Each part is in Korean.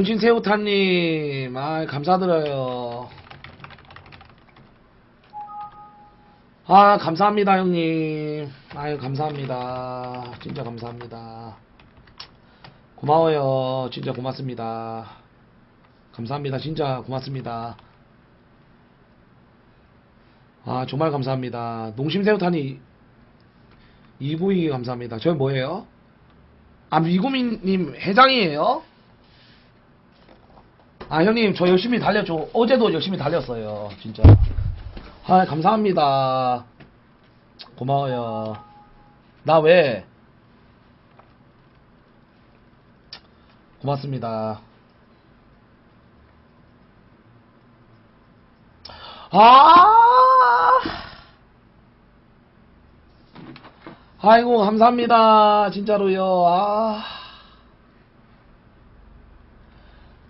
농신새우타님, 아, 감사드려요. 아, 감사합니다, 형님. 아유, 감사합니다. 진짜 감사합니다. 고마워요. 진짜 고맙습니다. 감사합니다. 진짜 고맙습니다. 아, 정말 감사합니다. 농심새우타니, 이구이 감사합니다. 저 뭐예요? 아, 미구미님 회장이에요? 아, 형님, 저 열심히 달렸죠. 어제도 열심히 달렸어요. 진짜. 아, 감사합니다. 고마워요. 나 왜? 고맙습니다. 아! 아이고, 감사합니다. 진짜로요. 아.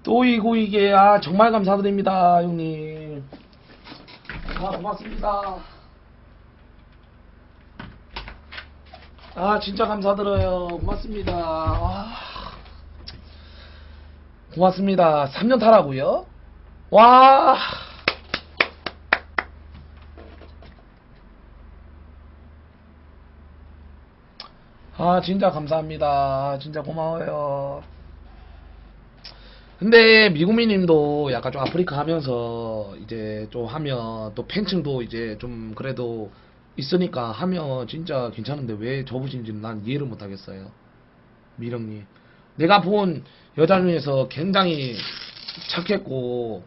또 이게, 아, 정말 감사드립니다, 형님. 아, 고맙습니다. 아, 진짜 감사드려요. 고맙습니다. 아, 고맙습니다. 3년 타라고요? 와. 아, 진짜 감사합니다. 진짜 고마워요. 근데 미구미님도 약간 좀 아프리카 하면서 이제 좀 하면 또 팬층도 이제 좀 그래도 있으니까 하면 진짜 괜찮은데 왜 접으신지는 난 이해를 못하겠어요. 미령님, 내가 본 여자 중에서 굉장히 착했고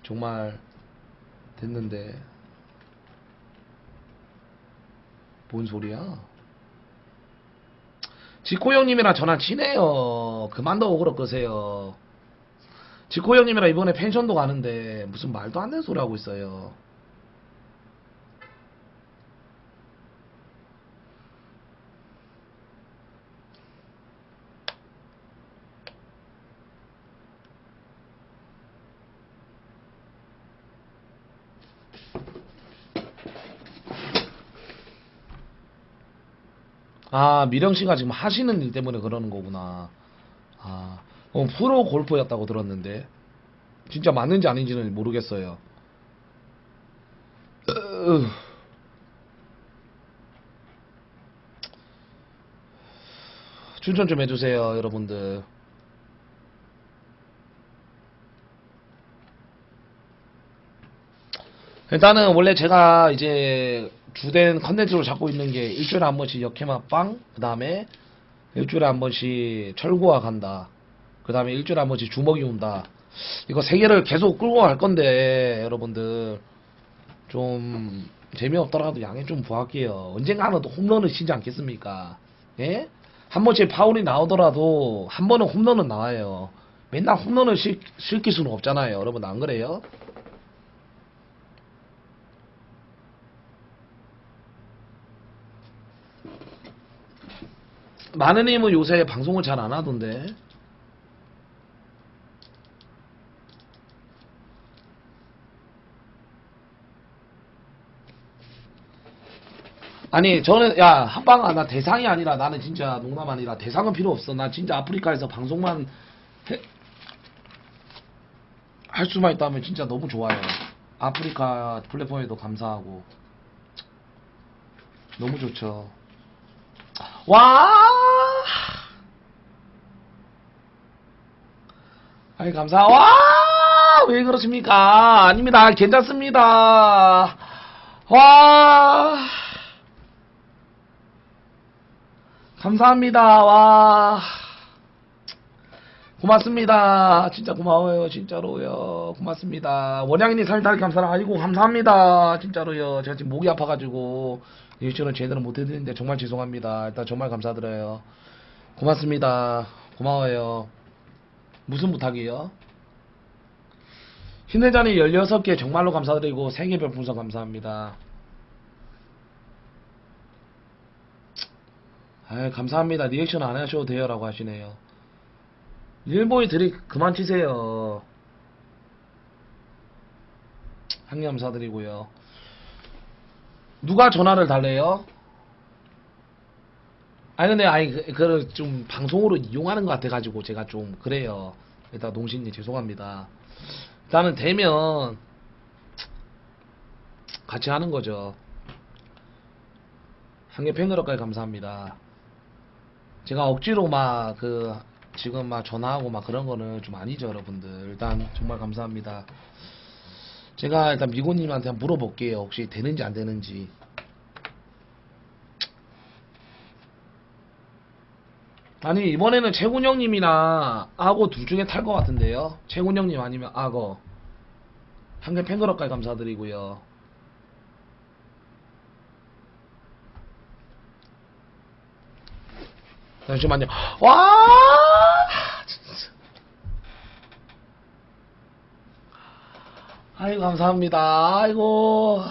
정말 됐는데 뭔 소리야? 지코 형님이랑 저랑 친해요. 그만 더 오그러 끄세요. 지코 형님이랑 이번에 펜션도 가는데 무슨 말도 안 되는 소리 하고 있어요. 아, 미령씨가 지금 하시는 일 때문에 그러는 거구나. 아, 프로 골퍼였다고 들었는데 진짜 맞는지 아닌지는 모르겠어요. 추천 좀 해주세요, 여러분들. 일단은 원래 제가 이제 주된 컨텐츠로 잡고 있는 게 일주일에 한 번씩 역해맛빵, 그 다음에 일주일에 한 번씩 철구와 간다, 그 다음에 일주일에 한 번씩 주먹이 온다. 이거 세 개를 계속 끌고 갈 건데 여러분들 좀 재미없더라도 양해 좀 부탁할게요. 언젠가는 또 홈런을 치지 않겠습니까? 예? 한 번씩 파울이 나오더라도 한 번은 홈런은 나와요. 맨날 홈런을 실길 수는 없잖아요. 여러분, 안 그래요? 마느님은 요새 방송을 잘 안 하던데. 아니, 저는, 야, 합방아, 나 대상이 아니라, 나는 진짜 농담 아니라 대상은 필요 없어. 나 진짜 아프리카에서 방송만 할 수만 있다면 진짜 너무 좋아요. 아프리카 플랫폼에도 감사하고. 너무 좋죠. 와! 아이, 와! 왜 그러십니까? 아닙니다. 괜찮습니다. 와! 감사합니다. 와. 고맙습니다. 진짜 고마워요. 진짜로요. 고맙습니다. 원양이님 살달 감사랑 아니고 감사합니다. 진짜로요. 제가 지금 목이 아파가지고 일주일은 제대로 못해드리는데 정말 죄송합니다. 일단 정말 감사드려요. 고맙습니다. 고마워요. 무슨 부탁이에요? 힘내자니 16개 정말로 감사드리고 3개 별풍선 감사합니다. 아유, 감사합니다. 리액션 안 하셔도 돼요 라고 하시네요. 일보이 드립 그만 치세요. 한개 감사드리고요. 누가 전화를 달래요? 아니 근데 좀 방송으로 이용하는 것 같아가지고 제가 좀 그래요. 일단 농신님 죄송합니다. 일단은 되면 같이 하는 거죠. 한개 팬클럽까지 감사합니다. 제가 억지로 막 지금 막 전화하고 막 그런 거는 좀 아니죠, 여러분들. 일단 정말 감사합니다. 제가 일단 미고님한테 한번 물어볼게요. 혹시 되는지 안 되는지. 아니 이번에는 최군형님이나 악어 둘 중에 탈 것 같은데요. 최군형님 아니면 악어. 한개 팬클럽까지 감사드리고요. 잠시만요. 와 진짜. 아이고 감사합니다. 아이고.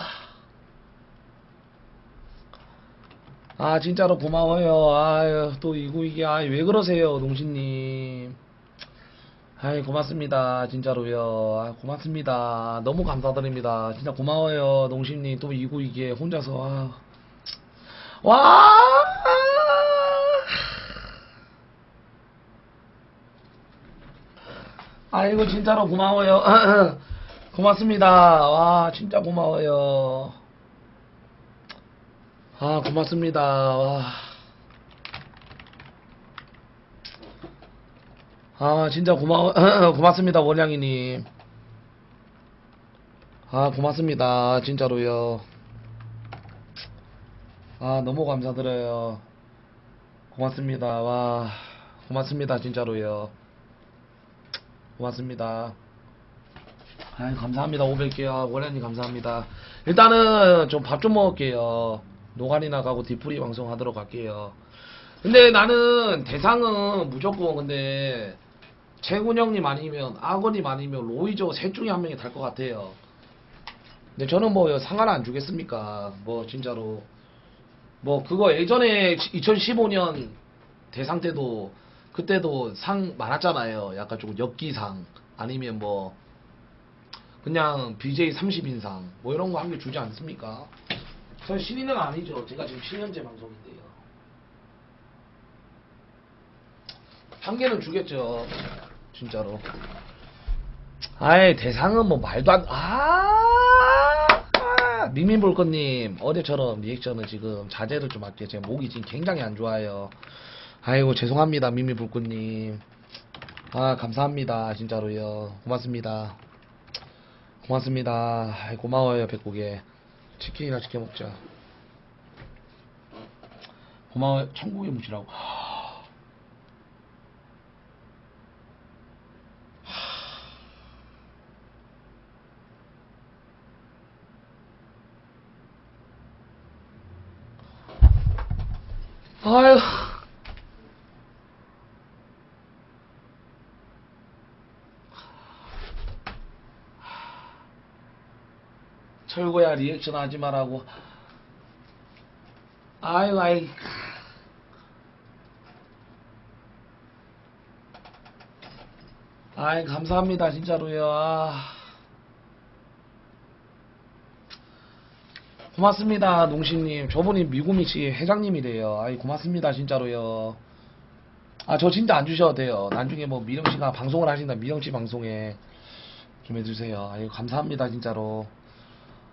아 진짜로 고마워요. 아유 또 이거 이게 왜 그러세요 농신님. 아이 고맙습니다 진짜로요. 아, 고맙습니다. 너무 감사드립니다. 진짜 고마워요 농신님. 또 이거 이게 혼자서 와 아이고 진짜로 고마워요. 고맙습니다. 와 진짜 고마워요. 아 고맙습니다. 와. 아 진짜 고맙습니다 원양이님. 아 고맙습니다 진짜로요. 아 너무 감사드려요. 고맙습니다. 와 고맙습니다 진짜로요. 고맙습니다. 아 감사합니다 500개요 원양님 감사합니다. 일단은 좀 밥 좀 먹을게요. 노가리나 가고 디프리 방송 하도록 할게요. 근데 나는 대상은 무조건 근데 최군형님 아니면 아거님 아니면 로이저 셋 중에 한 명이 탈 것 같아요. 근데 저는 뭐 상관 안 주겠습니까? 뭐 진짜로 뭐 그거 예전에 2015년 대상 때도 그때도 상 많았잖아요. 약간 조금 엽기상 아니면 뭐 그냥 BJ 30인상 뭐 이런 거 한 개 주지 않습니까? 전 신인은 아니죠. 제가 지금 7년째 방송인데요. 한 개는 주겠죠. 진짜로. 아이 대상은 뭐 말도 안. 미민볼거님 어제처럼 리액션은 지금 자제를 좀 할게요. 제가 목이 지금 굉장히 안 좋아요. 아이고 죄송합니다 미민볼거님. 아 감사합니다 진짜로요. 고맙습니다. 고맙습니다. 아이, 고마워요 백국에 치킨이나 시켜 먹자. 고마워요. 천국의 무시라고. 아유. 철구야 리액션 하지 말라고. 아유 아이. 아이 감사합니다 진짜로요. 고맙습니다 농신님. 저분이 미구미씨 회장님이래요. 아이 고맙습니다 진짜로요. 아 저 진짜 안 주셔도 돼요. 나중에 뭐 미령씨가 방송을 하신다 미령씨 방송에 좀 해주세요. 아이 감사합니다 진짜로.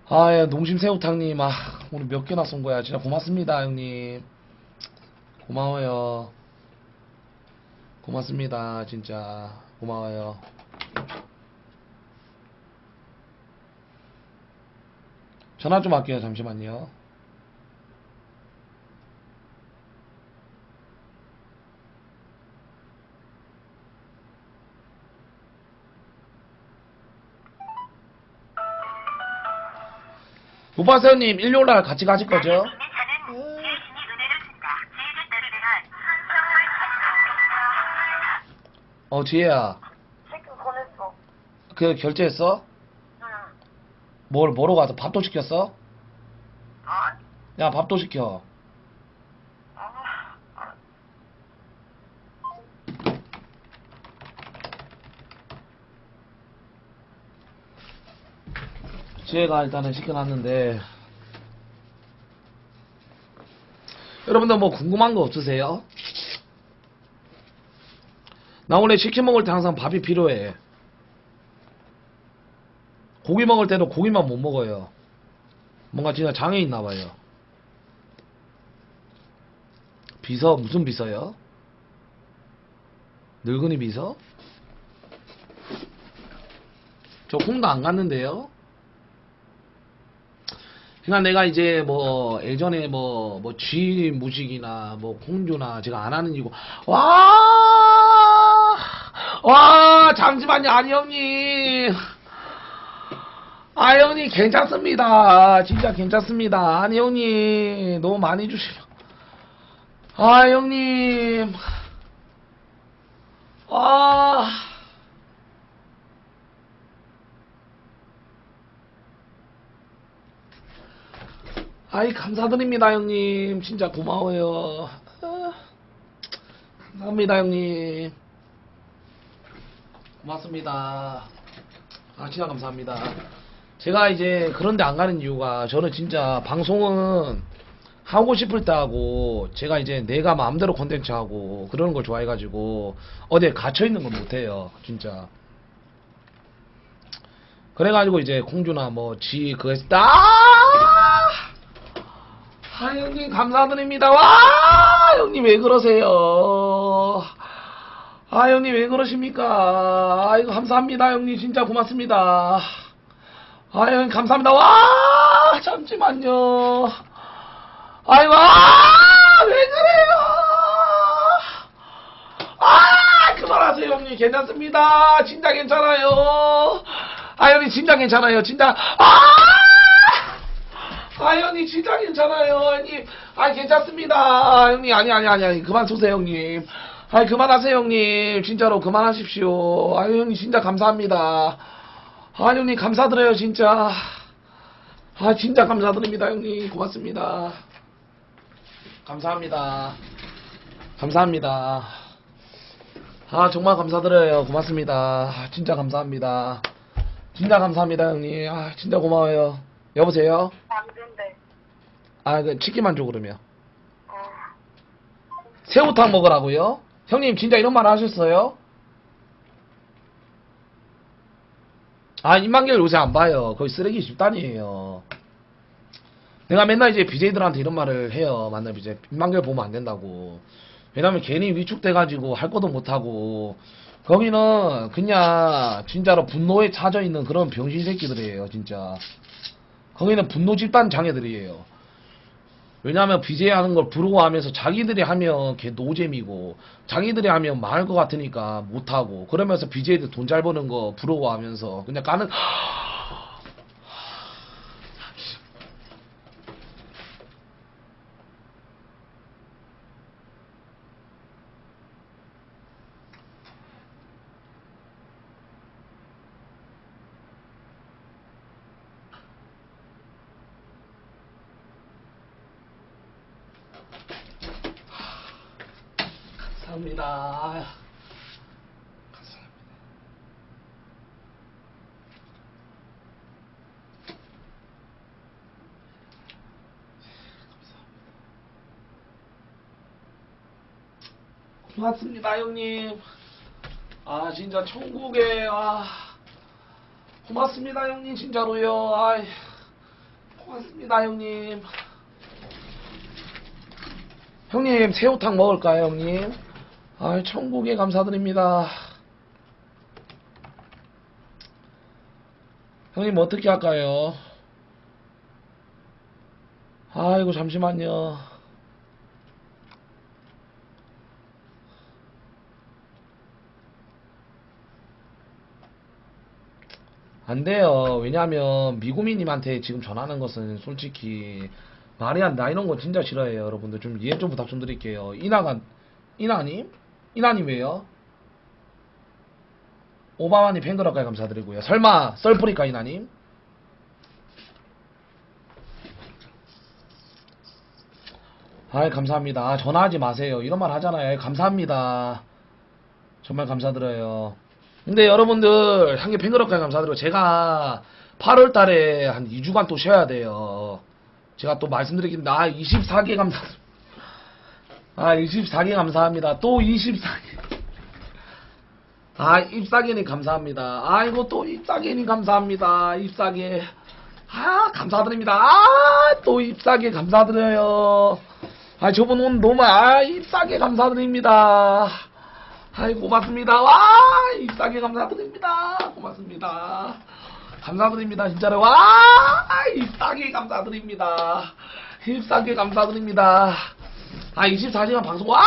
아 농심새우탕님 오늘 몇 개나 쏜 거야. 진짜 고맙습니다 형님. 고마워요. 고맙습니다 진짜 고마워요. 전화 좀 할게요 잠시만요. 오빠세요님 일요일날 같이 가실 거죠? 지혜야. 체크 보냈어. 그 결제했어? 응. 뭐로 가서 밥도 시켰어? 아, 야 밥도 시켜. 아, 지혜가 일단은 시켜놨는데 여러분들 뭐 궁금한 거 없으세요? 나 원래 치킨 먹을 때 항상 밥이 필요해. 고기 먹을 때도 고기만 못 먹어요. 뭔가 진짜 장애 있나봐요. 비서 무슨 비서요? 늙은이 비서? 저 홍도 안 갔는데요. 그러니까 내가 이제 뭐 예전에 뭐 G 무식이나 뭐 공주나 제가 안 하는 이유고 와 잠시만요. 아니 형님, 아 형님 괜찮습니다. 진짜 괜찮습니다. 아니 형님 너무 많이 주시면, 아 형님, 아 아이 감사드립니다 형님. 진짜 고마워요. 감사합니다 형님. 고맙습니다. 아 진짜 감사합니다. 제가 이제 그런데 안 가는 이유가, 저는 진짜 방송은 하고 싶을 때 하고, 제가 이제 내가 마음대로 콘텐츠 하고 그러는 걸 좋아해가지고 어디에 갇혀있는 건 못해요 진짜. 그래가지고 이제 공주나 뭐 G 그거 했을 때 아 형님 감사드립니다. 와 형님 왜 그러세요? 아 형님 왜 그러십니까? 아이고 감사합니다 형님. 진짜 고맙습니다. 아 형님 감사합니다. 와 잠시만요. 아이고 왜 그래요? 아 그만하세요 형님. 괜찮습니다. 진짜 괜찮아요. 아 형님 진짜 괜찮아요. 진짜 아 형님 진짜 괜찮아요 형님. 아 괜찮습니다 형님. 아니 그만 쏘세요 형님. 아 그만하세요 형님. 진짜로 그만하십시오. 아 형님 진짜 감사합니다. 아 형님 감사드려요 진짜. 아 진짜 감사드립니다 형님. 고맙습니다. 감사합니다. 감사합니다. 아 정말 감사드려요. 고맙습니다. 아, 진짜 감사합니다. 진짜 감사합니다 형님. 아 진짜 고마워요. 여보세요? 안 된대. 아, 그 치킨만 줘 그러면. 어. 새우탕 먹으라고요? 형님 진짜 이런 말 하셨어요? 아 임만길 요새 안 봐요. 거의 쓰레기 집단이에요. 내가 맨날 이제 BJ들한테 이런 말을 해요. 만나면 이제 임만길 보면 안 된다고. 왜냐면 괜히 위축돼가지고 할 것도 못하고, 거기는 그냥 진짜로 분노에 차져 있는 그런 병신 새끼들이에요 진짜. 거기는 분노 집단 장애들이에요. 왜냐하면 BJ 하는 걸 부르고 하면서 자기들이 하면 걔 노잼이고, 자기들이 하면 망할 것 같으니까 못하고, 그러면서 BJ들 돈 잘 버는 거 부르고 하면서 그냥 가는. 감사합니다. 고맙습니다 형님. 아 진짜 천국에 고맙습니다 형님. 진짜로요. 아이 고맙습니다 형님. 형님 새우탕 먹을까요 형님? 아 천국에 감사드립니다. 형님 어떻게 할까요? 아이고 잠시만요. 안 돼요. 왜냐하면 미구미님한테 지금 전하는 것은 솔직히 말이 안 나. 이런 거 진짜 싫어해요. 여러분들 좀 이해 좀 부탁 좀 드릴게요. 이나님? 이나님 왜요? 오바마님 팬클럽까지 감사드리고요. 설마 썰프리까 이나님? 아이 감사합니다. 아, 전화하지 마세요. 이런 말 하잖아요. 아이, 감사합니다. 정말 감사드려요. 근데 여러분들 한개 팬클럽까지 감사드리고, 제가 8월달에 한 2주간 또 쉬어야 돼요. 제가 또 말씀드리겠는데 24개 감사드립니다. 24개 감사합니다. 또 24개. 아, 잎사귀님 감사합니다. 아이고, 또 잎사귀님 감사합니다. 잎사귀. 아, 감사드립니다. 아, 또 잎사귀 감사드려요. 아, 저분 오늘 너무, 잎사귀 감사드립니다. 아이, 고맙습니다. 와, 잎사귀 감사드립니다. 고맙습니다. 감사드립니다. 진짜로. 와, 잎사귀 감사드립니다. 잎사귀 감사드립니다. 아, 24시간 방송, 와,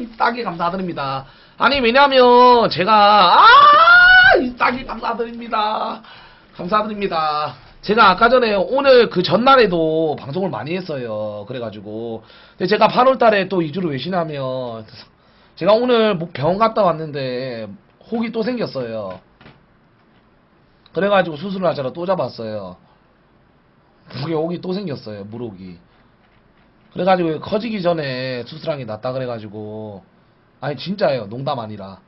잎사귀 감사드립니다. 아니, 왜냐면, 제가, 잎사귀 감사드립니다. 감사드립니다. 제가 아까 전에 오늘 그 전날에도 방송을 많이 했어요. 그래가지고. 근데 제가 8월달에 또 2주를 왜 쉬냐면, 제가 오늘 뭐 병원 갔다 왔는데, 혹이 또 생겼어요. 그래가지고 수술을 하자라 또 잡았어요. 목에 혹이 또 생겼어요. 물혹이. 그래가지고 커지기 전에 수술한 게 낫다 그래가지고. 아니 진짜예요. 농담 아니라.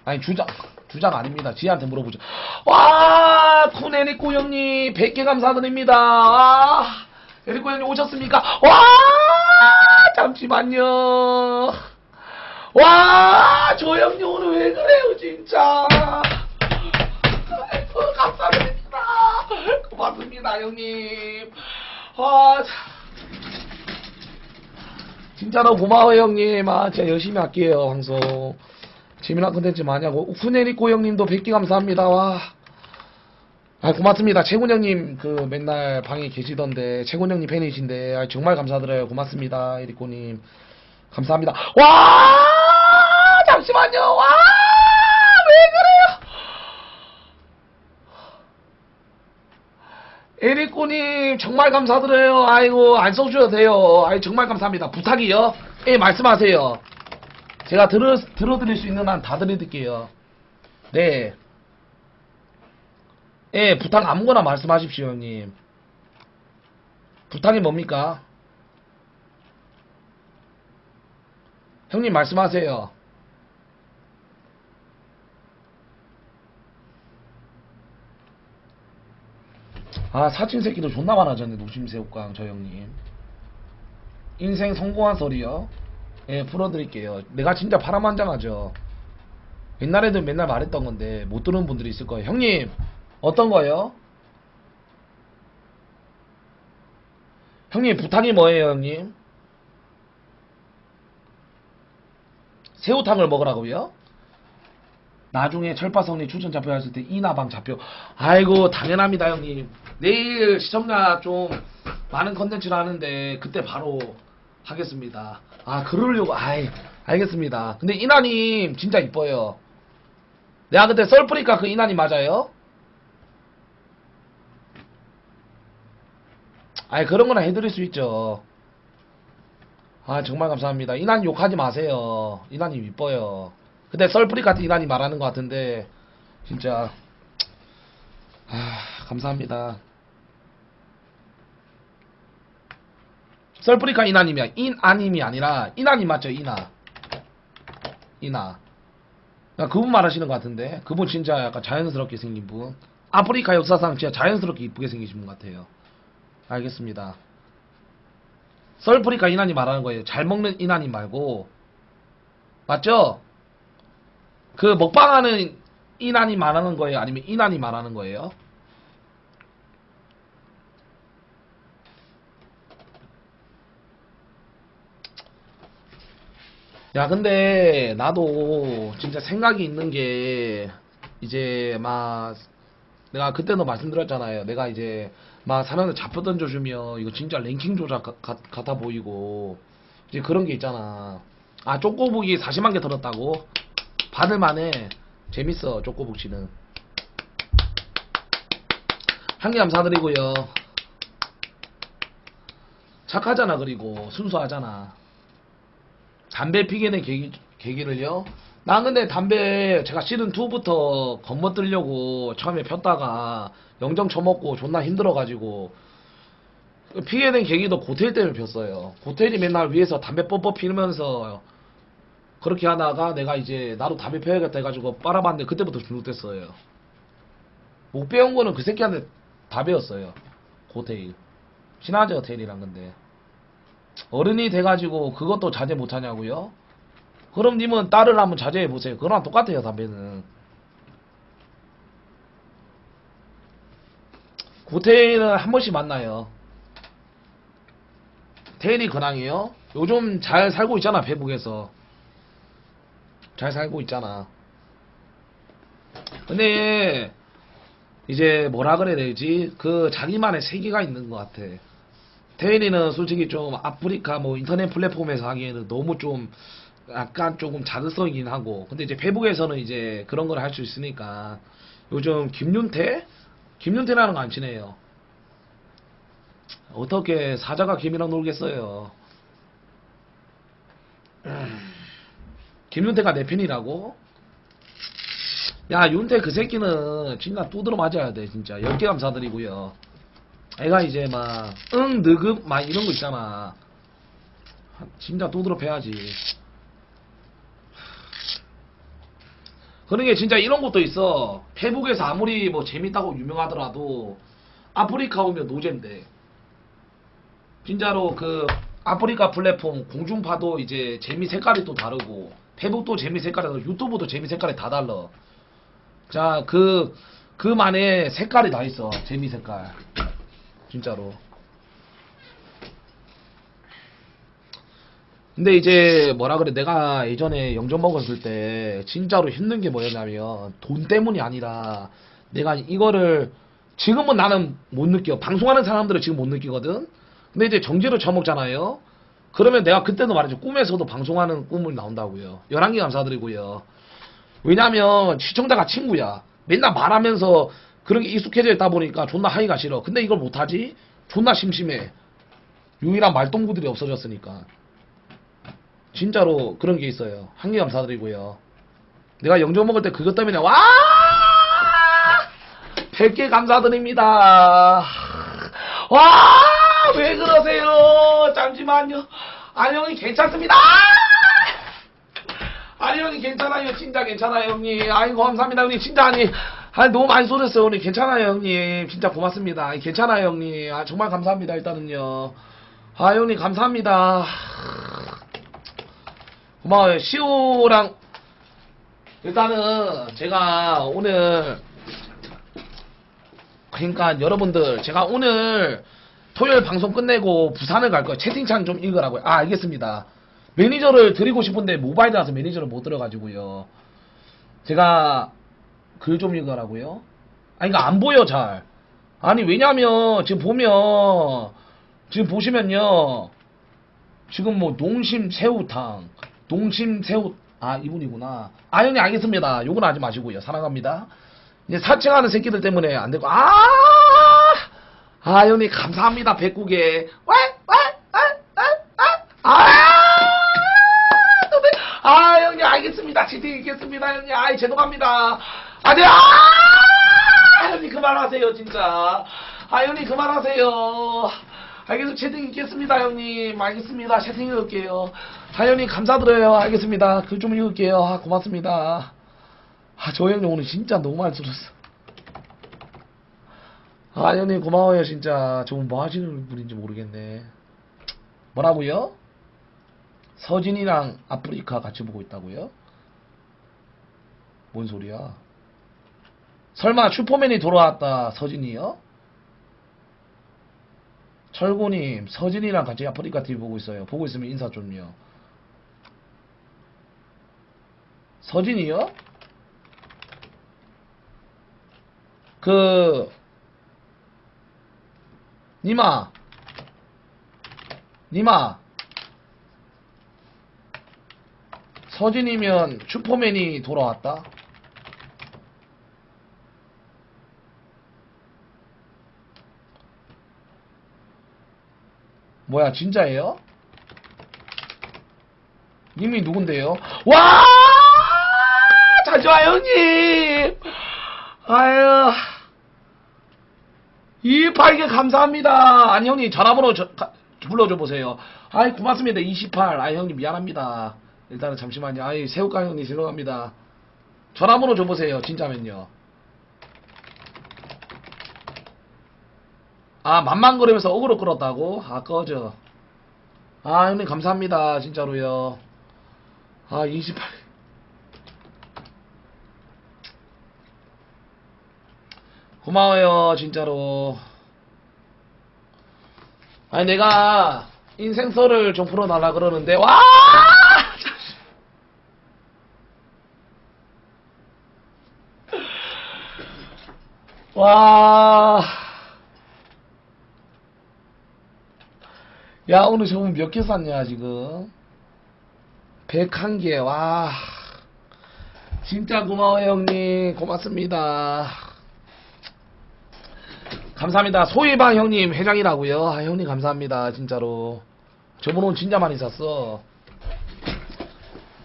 아니 주장 아닙니다. 지한테 물어보죠. 와, 쿤에리코 형님 100개 감사드립니다. 와, 에리코 형님 오셨습니까? 와, 잠시만요. 와, 저 형님 오늘 왜 그래요 진짜. 아이고, 감사드립니다. 고맙습니다 형님. 아, 진짜로 고마워요 형님. 아, 제가 열심히 할게요 방송. 재미난 컨텐츠 많이 하고. 우쿠네리코 형님도 100개 감사합니다. 와, 아, 고맙습니다. 채군 형님 그 맨날 방에 계시던데 채군 형님 팬이신데, 아, 정말 감사드려요. 고맙습니다 에리코님. 감사합니다. 와, 잠시만요. 와, 왜 그래요? 에리코님 정말 감사드려요. 아이고, 안 써주셔도 돼요. 아이, 정말 감사합니다. 부탁이요. 예, 말씀하세요. 제가 들어드릴 수 있는 한 다 드릴게요. 네. 예, 부탁 아무거나 말씀하십시오 형님. 부탁이 뭡니까? 형님 말씀하세요. 아, 사칭 새끼도 존나 많아졌네. 노심새우깡 저 형님. 인생 성공한 소리요. 예, 풀어드릴게요. 내가 진짜 파란만장하죠. 옛날에도 맨날 말했던 건데 못 들은 분들이 있을 거예요. 형님 어떤 거예요? 형님 부탁이 뭐예요 형님? 새우탕을 먹으라고요? 나중에 철파성리 출전 잡혀 했을 때 이나방 잡혀. 아이고, 당연합니다 형님. 내일 시청자 좀 많은 컨텐츠를 하는데 그때 바로 하겠습니다. 아, 그러려고. 아이, 알겠습니다. 근데 이나님 진짜 이뻐요. 내가 그때 썰프리카 그 이나님 맞아요? 아이, 그런 거나 해드릴 수 있죠. 아, 정말 감사합니다. 이나님 욕하지 마세요. 이나님 이뻐요. 근데 썰프리 같은 이나님 말하는 것 같은데 진짜 감사합니다. 썰프리카 이나님이야. 인아님이 아니라 이나님 맞죠? 이나. 그분 말하시는 것 같은데. 그분 진짜 약간 자연스럽게 생긴 분. 아프리카 역사상 진짜 자연스럽게 이쁘게 생기신 분 같아요. 알겠습니다. 썰프리카 이나님 말하는 거예요. 잘 먹는 이나님 말고. 맞죠? 그 먹방하는 이나님 말하는 거예요? 아니면 이나님 말하는 거예요? 야, 근데 나도 진짜 생각이 있는 게 이제 막 내가 그때도 말씀드렸잖아요. 내가 이제 막 사람들 잡혀 던져주면 이거 진짜 랭킹 조작 같아 보이고 이제 그런 게 있잖아. 아, 쪼꼬북이 40만 개 들었다고? 받을만해. 재밌어 쪼꼬북 씨는. 한 개 감사드리고요. 착하잖아. 그리고 순수하잖아. 담배 피게 된 계기를요? 난 근데 담배 제가 시즌2부터 겁먹들려고 처음에 폈다가 영정 쳐먹고 존나 힘들어가지고 피게 된 계기도 고텔 때문에 폈어요. 고텔이 맨날 위에서 담배 뻔뻔 피우면서 그렇게 하다가 내가 이제 나도 담배 펴야겠다 해가지고 빨아봤는데 그때부터 중독됐어요. 못 배운 거는 그 새끼한테 다 배웠어요. 고테일. 친하죠 테일이랑. 근데 어른이 돼가지고 그것도 자제 못하냐고요? 그럼 님은 딸을 한번 자제해보세요. 그거랑 똑같아요, 담배는. 고태일은 한 번씩 만나요. 태일이 근황이요? 요즘 잘 살고 있잖아, 페북에서. 잘 살고 있잖아. 근데 이제 뭐라 그래야 되지? 그 자기만의 세계가 있는 것 같아. 태일이는 솔직히 좀 아프리카 뭐 인터넷 플랫폼에서 하기에는 너무 좀 약간 조금 자극성이긴 하고, 근데 이제 페북에서는 이제 그런 걸 할 수 있으니까. 요즘 김윤태? 김윤태라는 거 안 친해요. 어떻게 사자가 김이랑 놀겠어요. 김윤태가 내 편이라고? 야, 윤태 그 새끼는 진짜 두드러 맞아야 돼, 진짜. 10개 감사드리고요. 애가 이제 막 느급 막 이런 거 있잖아. 진짜 두드러 패야지. 그런 게 진짜 이런 것도 있어. 페북에서 아무리 뭐 재밌다고 유명하더라도 아프리카 오면 노잼돼. 진짜로 그 아프리카 플랫폼 공중파도 이제 재미 색깔이 또 다르고, 페북도 재미 색깔이 다르고, 유튜브도 재미 색깔이 다 달라. 자, 그만의 색깔이 다 있어. 재미 색깔. 진짜로. 근데 이제 뭐라 그래, 내가 예전에 영점 먹었을 때 진짜로 힘든 게 뭐였냐면 돈 때문이 아니라, 내가 이거를 지금은 나는 못 느껴. 방송하는 사람들은 지금 못 느끼거든. 근데 이제 정지로 쳐먹잖아요. 그러면 내가 그때도 말했죠. 꿈에서도 방송하는 꿈을 나온다고요. 11개 감사드리고요. 왜냐면 시청자가 친구야. 맨날 말하면서 그런 게 익숙해져 있다 보니까 존나 하기가 싫어. 근데 이걸 못하지? 존나 심심해. 유일한 말동무들이 없어졌으니까. 진짜로 그런 게 있어요. 한 개 감사드리고요. 내가 영점 먹을 때 그것 때문에 100개 감사드립니다. 왜 그러세요? 잠시만요. 아니 형님 괜찮습니다. 아니 형님 괜찮아요. 진짜 괜찮아요 형님. 아이고 감사합니다 형님. 진짜 아니 너무 많이 쏟았어요 형님. 괜찮아요 형님. 진짜 고맙습니다. 괜찮아요 형님. 정말 감사합니다. 일단은요. 형님 감사합니다. 고마워요. 시오랑 일단은 제가 오늘, 그러니까 여러분들 제가 오늘 토요일 방송 끝내고 부산을 갈 거예요. 채팅창 좀 읽으라고요. 알겠습니다. 매니저를 드리고 싶은데 모바일이라서 매니저를 못 들어가지고요. 제가 글 좀 읽으라고요. 그러니까 안 보여 잘. 아니 왜냐면 지금 보면, 지금 보시면요, 지금 뭐 농심 새우탕, 농심 새우, 이분이구나. 형님 알겠습니다. 욕은 하지 마시고요. 사랑합니다. 이제 사칭하는 새끼들 때문에 안 되고. 형님 감사합니다. 109개. 형님 알겠습니다. 채팅 읽겠습니다. 형님 죄송합니다. 네. 형님 그만하세요 진짜. 형님 그만하세요. 알겠습니다. 채팅 읽겠습니다 형님. 알겠습니다. 채팅 읽을게요. 형님 감사드려요. 알겠습니다. 글 좀 읽을게요. 고맙습니다. 저 형님 오늘 진짜 너무 많이 들었어. 형님 고마워요 진짜. 저분 뭐 하시는 분인지 모르겠네. 뭐라고요? 서진이랑 아프리카 같이 보고 있다고요? 뭔 소리야? 설마 슈퍼맨이 돌아왔다 서진이요? 철구님 서진이랑 같이 아프리카 TV 보고 있어요. 보고 있으면 인사 좀요. 서진이요? 니마 서진이면 슈퍼맨이 돌아왔다? 뭐야 진짜예요? 님이 누군데요? 잘 좋아요 형님. 이팔개 감사합니다. 아니 형님 전화번호 불러줘 보세요. 고맙습니다. 28. 형님 미안합니다. 일단은 잠시만요. 새우깡 형님 죄송합니다. 전화번호 줘보세요. 진짜면요. 만만거리면서 어그로 끌었다고? 꺼져. 아, 형님 감사합니다. 진짜로요. 아, 28. 고마워요, 진짜로. 아니, 내가 인생설을 좀 풀어달라 그러는데, 와! 와. 야, 오늘 저분 몇 개 샀냐, 지금? 101개, 와. 진짜 고마워요, 형님. 고맙습니다. 감사합니다. 소희방 형님 회장이라고요. 아, 형님 감사합니다. 진짜로. 저분 오늘 진짜 많이 샀어.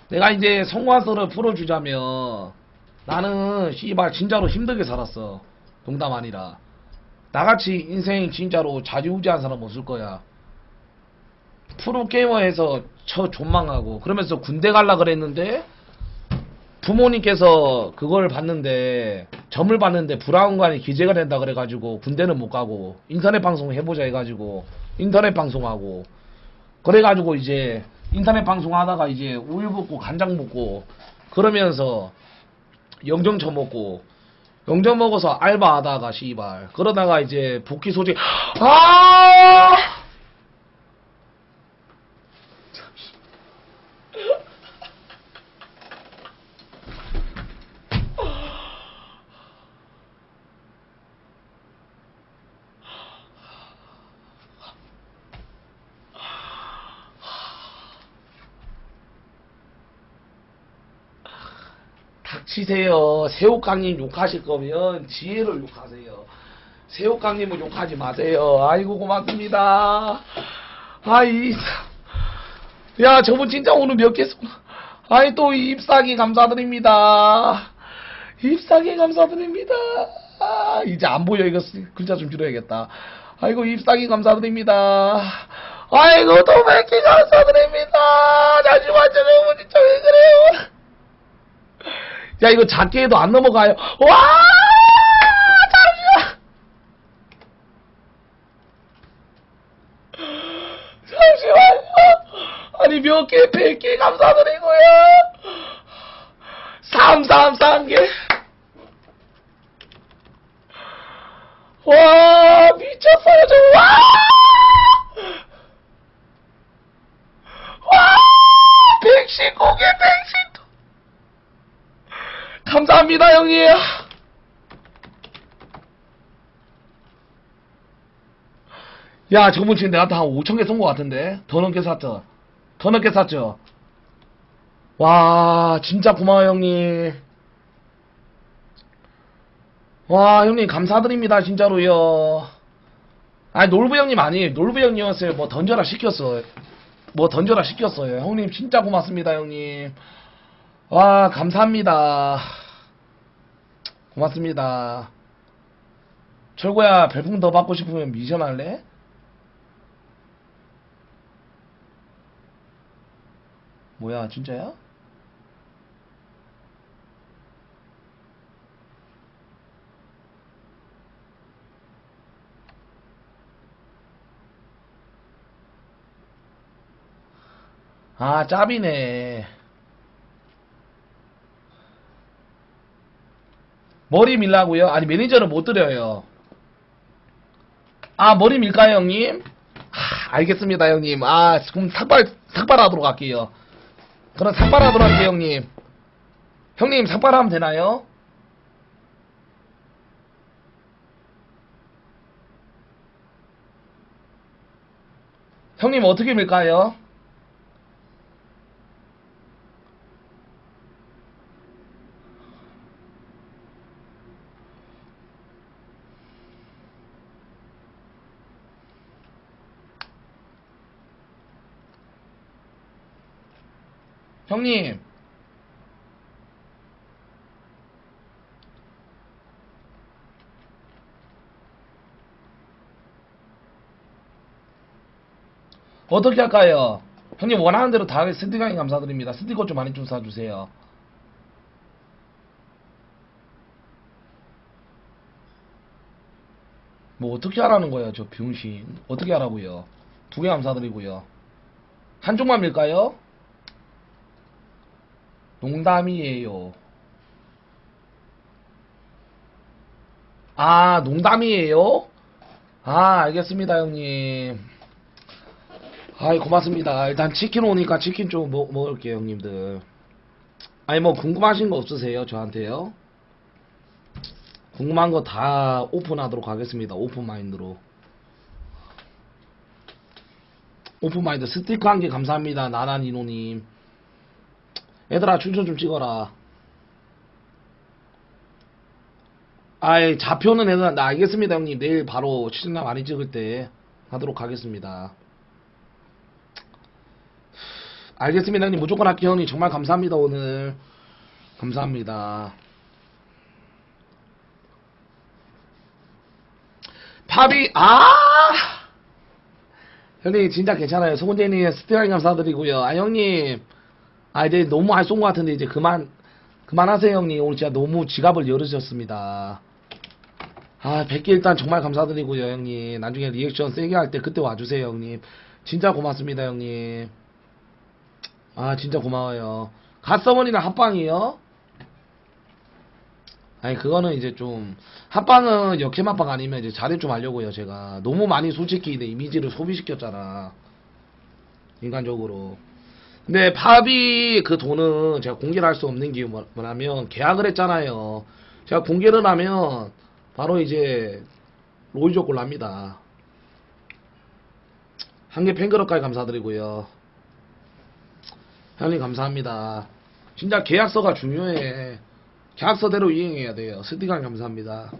내가 이제 성과서를 풀어주자면 나는 씨발 진짜로 힘들게 살았어. 농담 아니라. 나같이 인생 진짜로 좌지우지한 사람 없을 거야. 프로게이머에서 존망하고 그러면서 군대 갈라 그랬는데 부모님께서 그걸 봤는데 점을 봤는데 브라운관이 기재가 된다 그래가지고 군대는 못 가고 인터넷 방송 해보자 해가지고 인터넷 방송하고 그래가지고 이제 인터넷 방송하다가 이제 우유 붓고 간장 붓고 그러면서 영정 처먹고 영정 먹어서 알바하다가 씨발 그러다가 이제 복귀 소식 아 닥치세요. 새우깡님 욕하실 거면 지혜를 욕하세요. 새우깡님은 욕하지 마세요. 아이고 고맙습니다. 아이 야 저분 진짜 오늘 몇 개 쏘나. 아이 또 잎사귀 감사드립니다. 잎사귀 감사드립니다. 아, 이제 안 보여. 이거 글자 좀 줄여야겠다. 아이고 잎사귀 감사드립니다. 아이고 또 몇 개 감사드립니다. 잠시만 저분 진짜 왜 그래요. 야 이거 작게 해도 안 넘어가요. 와 잠시만 잠시만요. 아니 몇 개 100개 감사드리고요. 333개 와 미쳤어요 저 와 119개 119 감사합니다 형님. 야 저분 지금 내한테 한 5,000개 쏜 것 같은데 더 넘게 샀죠. 더 넘게 샀죠. 와 진짜 고마워요 형님. 와 형님 감사드립니다 진짜로요. 아니 놀부 형님 아니에요. 놀부 형님이었어요. 뭐 던져라 시켰어. 뭐 던져라 시켰어요. 형님 진짜 고맙습니다 형님. 와 감사합니다. 고맙습니다. 철구야 별풍 더 받고 싶으면 미션 할래? 뭐야 진짜야? 아 짭이네. 머리 밀라고요? 아니 매니저는 못 드려요. 아 머리 밀까요 형님? 알겠습니다 형님. 아 그럼 삭발하도록 할게요. 그럼 삭발하도록 할게요 형님. 형님 삭발하면 되나요? 형님 어떻게 밀까요? 형님 어떻게 할까요? 형님 원하는 대로 다 스티커 감사드립니다. 스티커 좀 많이 좀 사주세요. 뭐 어떻게 하라는 거예요 저 병신. 어떻게 하라고요. 2개 감사드리고요. 한쪽만 밀까요? 농담이에요. 아, 농담이에요? 아, 알겠습니다, 형님. 아이, 고맙습니다. 일단 치킨 오니까 치킨 좀 먹을게요, 형님들. 아니, 뭐, 궁금하신 거 없으세요? 저한테요? 궁금한 거 다 오픈하도록 하겠습니다. 오픈 마인드로. 오픈 마인드 스티커 한 개 감사합니다. 나나니노님. 얘들아, 춘천 좀 찍어라. 아이, 좌표는 애들, 나 알겠습니다, 형님. 내일 바로 시청자 많이 찍을 때 하도록 하겠습니다. 알겠습니다, 형님. 무조건 할게요, 형님. 정말 감사합니다, 오늘. 감사합니다. 팝이, 형님, 진짜 괜찮아요. 송은재님, 스티커 감사드리고요. 아, 형님. 아, 이제 너무 쏜것 같은데, 이제 그만하세요, 형님. 오늘 진짜 너무 지갑을 열으셨습니다. 아, 100개 일단 정말 감사드리고요, 형님. 나중에 리액션 세게 할 때 그때 와주세요, 형님. 진짜 고맙습니다, 형님. 아, 진짜 고마워요. 갓서머니랑 합방이요? 아니, 그거는 이제 좀, 합방은 역캠 합방 아니면 이제 자립 좀 하려고요, 제가. 너무 많이 솔직히 내 이미지를 소비시켰잖아. 인간적으로. 근데 팝이 그 돈은 제가 공개를 할 수 없는 게 뭐냐면, 계약을 했잖아요. 제가 공개를 하면, 바로 이제, 로이조 꼴 납니다. 한개 팬클럽까지 감사드리고요. 형님 감사합니다. 진짜 계약서가 중요해. 계약서대로 이행해야 돼요. 스티커 감사합니다.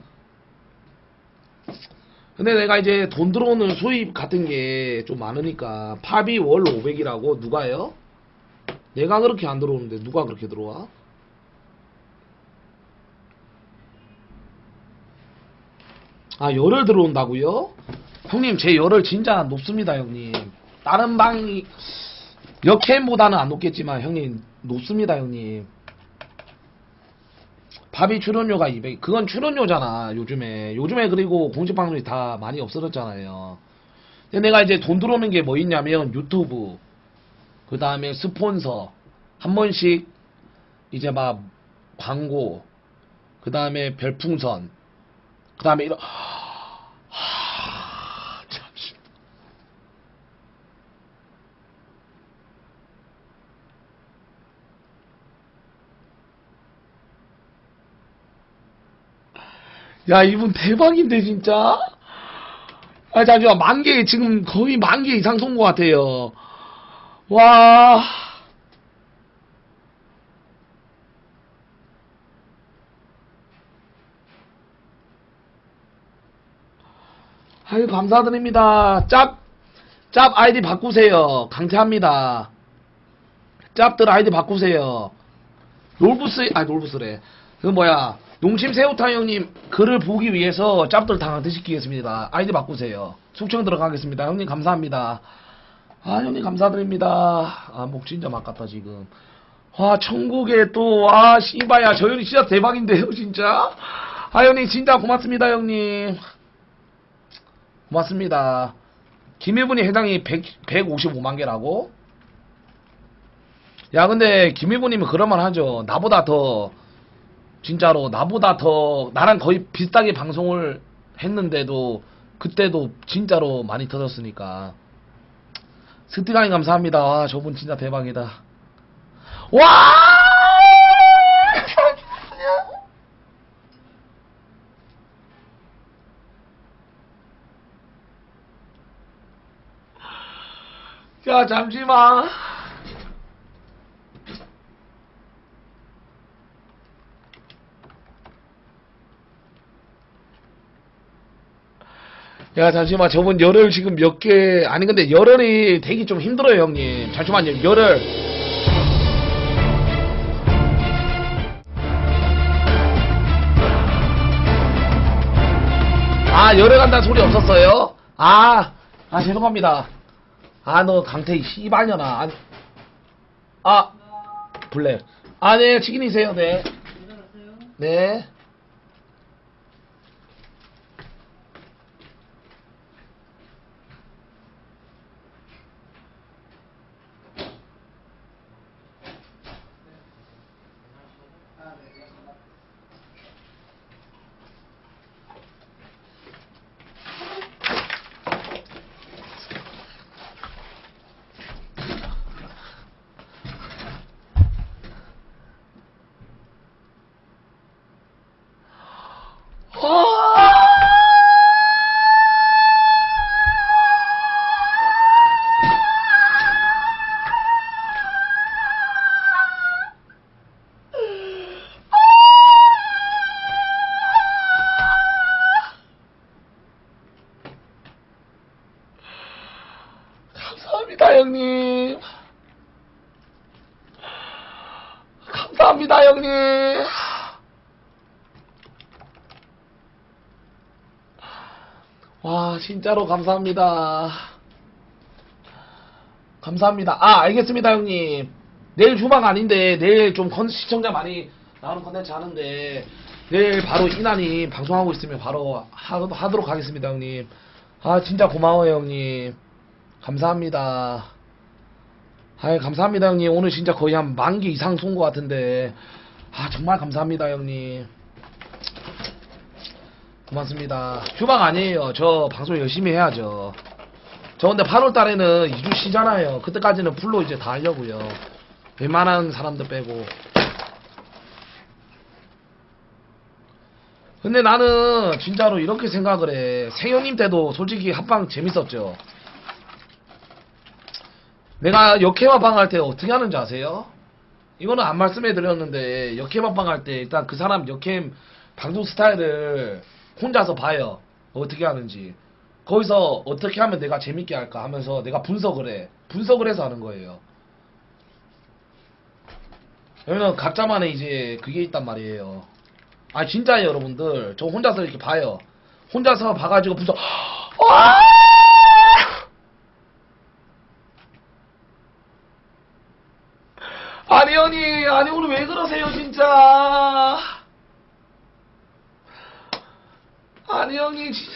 근데 내가 이제 돈 들어오는 수입 같은 게 좀 많으니까 팝이 월 500이라고 누가요? 내가 그렇게 안 들어오는데 누가 그렇게 들어와? 아, 열흘 들어온다고요? 형님 제 열흘 진짜 높습니다, 형님. 다른 방이 역캠보다는 안 높겠지만 형님 높습니다, 형님. 밥이 출연료가 200, 그건 출연료잖아. 요즘에 그리고 공식방송이 다 많이 없어졌잖아요. 근데 내가 이제 돈 들어오는 게 뭐 있냐면 유튜브, 그 다음에 스폰서 한 번씩 이제 막 광고, 그 다음에 별풍선, 그 다음에 이런 잠시. 야, 이분 대박인데 진짜. 아, 잠시만, 지금 거의 10,000개 이상 쏜 것 같아요. 와. 아유, 감사드립니다. 짭 아이디 바꾸세요. 강퇴합니다. 짭들 아이디 바꾸세요. 롤부스래. 그 뭐야. 농심 새우탕 형님 글을 보기 위해서 짭들 다 강퇴시키겠습니다. 아이디 바꾸세요. 숙청 들어가겠습니다. 형님 감사합니다. 아, 형님 감사드립니다. 아, 목 진짜 막같다 지금. 와, 천국에 또, 씨바야, 저 형님 진짜 대박인데요, 진짜. 아, 형님 진짜 고맙습니다, 형님. 고맙습니다. 김일분이 해당이 155만 개라고? 야, 근데 김일분님은 그럴만 하죠. 나보다 더, 진짜로, 나보다 더, 나랑 거의 비슷하게 방송을 했는데도, 그때도 진짜로 많이 터졌으니까. 스티가님 감사합니다. 와, 저분 진짜 대박이다. 와! 야, 잠시만. 야, 잠시만. 저분 열흘 지금 몇 개, 아니, 근데 열흘이 되기 좀 힘들어요, 형님. 잠시만요, 열흘. 아, 열흘 간다는 소리 없었어요? 죄송합니다. 너 강태희 씨발년아. 블랙. 네, 치킨이세요, 네. 네. 와, 진짜로 감사합니다. 감사합니다. 아, 알겠습니다, 형님. 내일 주방 아닌데, 내일 좀 시청자 많이 나오는 컨텐츠 하는데, 내일 바로 이난이 방송하고 있으면 바로 하도록 하겠습니다, 형님. 아, 진짜 고마워요, 형님. 감사합니다. 아이, 감사합니다, 형님. 오늘 진짜 거의 한 10,000개 이상 쏜 것 같은데. 아, 정말 감사합니다, 형님. 고맙습니다. 휴방 아니에요. 저 방송 열심히 해야죠. 저 근데 8월 달에는 2주 쉬잖아요. 그때까지는 풀로 이제 다 하려고요. 웬만한 사람들 빼고. 근데 나는 진짜로 이렇게 생각을 해. 세현님 때도 솔직히 합방 재밌었죠. 내가 역캠합방 할 때 어떻게 하는지 아세요? 이거는 안 말씀해 드렸는데 역캠 합방 할 때 일단 그 사람 역캠 방송 스타일을 혼자서 봐요. 어떻게 하는지. 거기서 어떻게 하면 내가 재밌게 할까 하면서 내가 분석을 해. 분석을 해서 하는 거예요. 왜냐면 각자만의 이제 그게 있단 말이에요. 아 진짜예요 여러분들. 저 혼자서 이렇게 봐요. 혼자서 봐가지고 분석. 아니 형님, 아니 오늘 왜 그러세요 진짜. 아니 형님 진짜.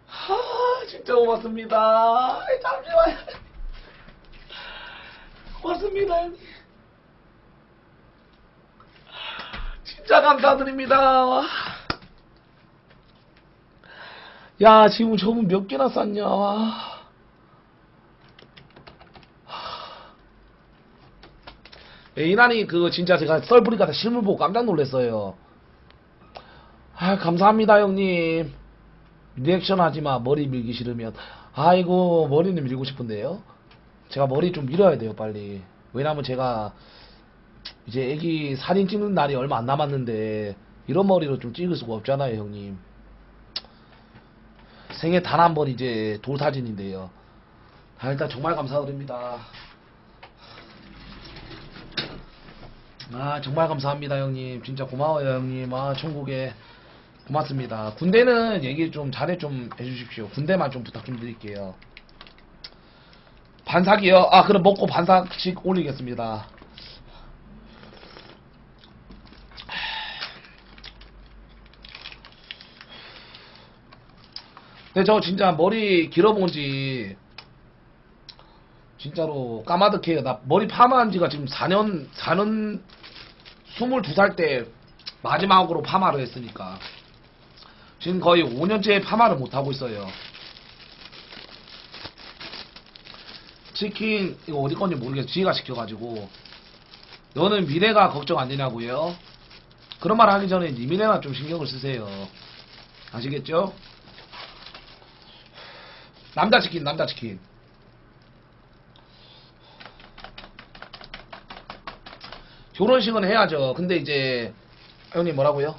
아 진짜 고맙습니다. 아이, 잠시만요. 고맙습니다 형님. 진짜 감사드립니다. 와. 야 지금 저분 몇 개나 쌌냐. 와. 이난이 그거 진짜 제가 썰 보니까 다 실물 보고 깜짝 놀랐어요. 아 감사합니다 형님. 리액션 하지마. 머리 밀기 싫으면. 아이고 머리는 밀고 싶은데요. 제가 머리 좀 밀어야 돼요 빨리. 왜냐면 제가 이제 애기 사진 찍는 날이 얼마 안 남았는데 이런 머리로 좀 찍을 수가 없잖아요 형님. 생애 단 한 번 이제 돌 사진인데요. 아, 일단 정말 감사드립니다. 아 정말 감사합니다 형님. 진짜 고마워요 형님. 아 천국에 고맙습니다. 군대는 얘기 좀 잘해 좀 해주십시오. 군대만 좀 부탁 좀 드릴게요. 반삭이요? 아 그럼 먹고 반삭씩 올리겠습니다. 근데 저 진짜 머리 길어본지 진짜로 까마득해요. 나 머리 파마한 지가 지금 4년 22살 때 마지막으로 파마를 했으니까 지금 거의 5년째 파마를 못하고 있어요. 치킨 이거 어디 건지 모르겠어. 지가 시켜가지고 너는 미래가 걱정 안 되냐고요? 그런 말 하기 전에 니 미래나 좀 신경을 쓰세요. 아시겠죠? 남자치킨 남자치킨. 결혼식은 해야죠. 근데 이제 형님 뭐라고요?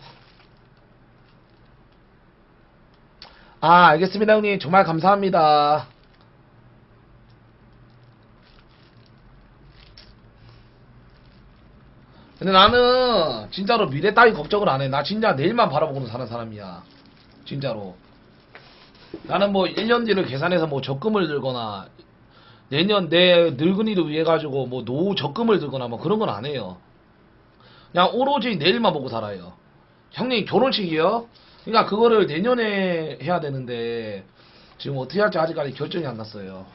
아 알겠습니다 형님. 정말 감사합니다. 근데 나는 진짜로 미래 따위 걱정을 안 해. 나 진짜 내일만 바라보고 사는 사람이야. 진짜로. 나는 뭐 1년 뒤를 계산해서 뭐 적금을 들거나 내년 내 늙은이를 위해 가지고 뭐 노후 적금을 들거나 뭐 그런 건 안 해요. 그냥 오로지 내일만 보고 살아요. 형님 결혼식이요? 그러니까 그거를 내년에 해야 되는데 지금 어떻게 할지 아직까지 결정이 안 났어요.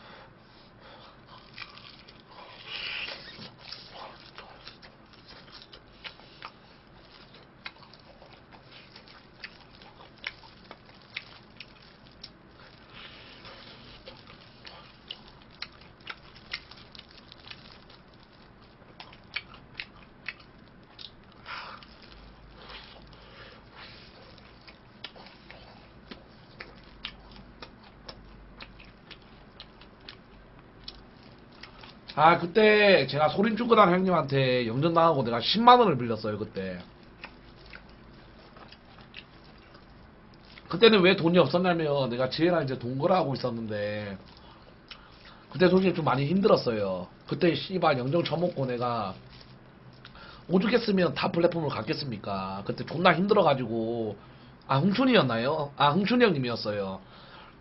아 그때 제가 소린 쭈그단 형님한테 영전당하고 내가 10만원을 빌렸어요 그때. 그때는 왜 돈이 없었냐면 내가 지혜랑 이제 동거를 하고 있었는데 그때 솔직히 좀 많이 힘들었어요. 그때 씨발 영정 처먹고 내가 오죽했으면 다 플랫폼을 갔겠습니까? 그때 존나 힘들어가지고 아 흥춘이었나요? 아 흥춘이 형님이었어요.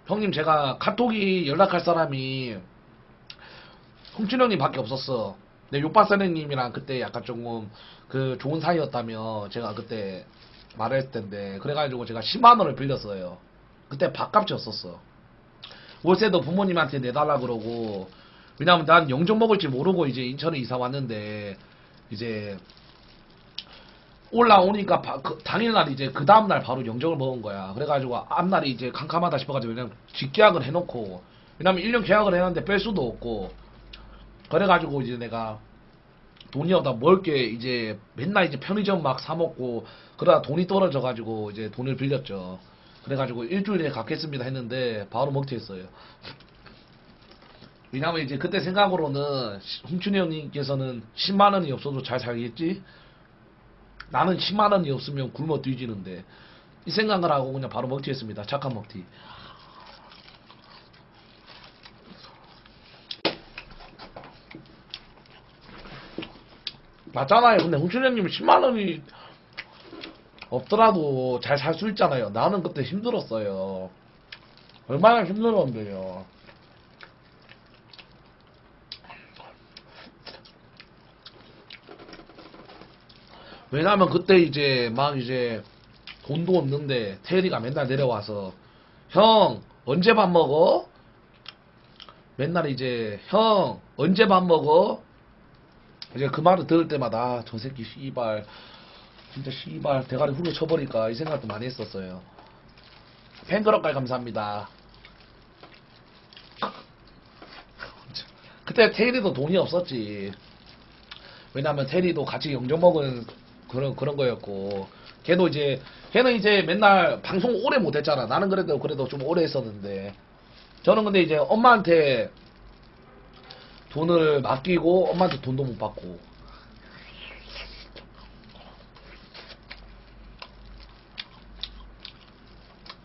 형님 제가 카톡이 연락할 사람이 흥춘 형님밖에 없었어. 내 욕박사장님이랑 그때 약간 조금 그 좋은 사이였다며 제가 그때 말했을 텐데 그래가지고 제가 10만 원을 빌렸어요. 그때 밥값이었었어. 월세도 부모님한테 내달라 그러고 왜냐면 난 영정 먹을지 모르고 이제 인천에 이사 왔는데 이제 올라오니까 당일날 이제 그 다음날 바로 영정을 먹은 거야. 그래가지고 앞날이 이제 캄캄하다 싶어가지고 그냥 직계약을 해놓고 왜냐면 1년 계약을 해놨는데 뺄 수도 없고 그래가지고 이제 내가 돈이 없다 먹을 게 이제 맨날 이제 편의점 막 사 먹고 그러다 돈이 떨어져가지고 이제 돈을 빌렸죠. 그래가지고 일주일에 갚겠습니다 했는데 바로 먹튀했어요. 왜냐면 이제 그때 생각으로는 홍춘이 형님께서는 10만 원이 없어도 잘 살겠지. 나는 10만 원이 없으면 굶어 뒤지는데 이 생각을 하고 그냥 바로 먹튀했습니다. 착한 먹튀. 맞잖아요. 근데 홍춘이 형님은 10만 원이 없더라도 잘 살 수 있잖아요. 나는 그때 힘들었어요. 얼마나 힘들었는데요. 왜냐면 그때 이제 막 이제 돈도 없는데 테리가 맨날 내려와서 형 언제 밥 먹어? 맨날 이제 형 언제 밥 먹어? 이제 그 말을 들을 때마다 아, 저 새끼 씨발 진짜 씨발 대가리 후려 쳐버릴까 이 생각도 많이 했었어요. 팬그룹까지 감사합니다. 그때 테리도 돈이 없었지. 왜냐면 테리도 같이 영정 먹은 그런 거였고 걔는 이제 맨날 방송 오래 못했잖아. 나는 그래도 좀 오래 했었는데 저는 근데 이제 엄마한테 돈을 맡기고 엄마한테 돈도 못 받고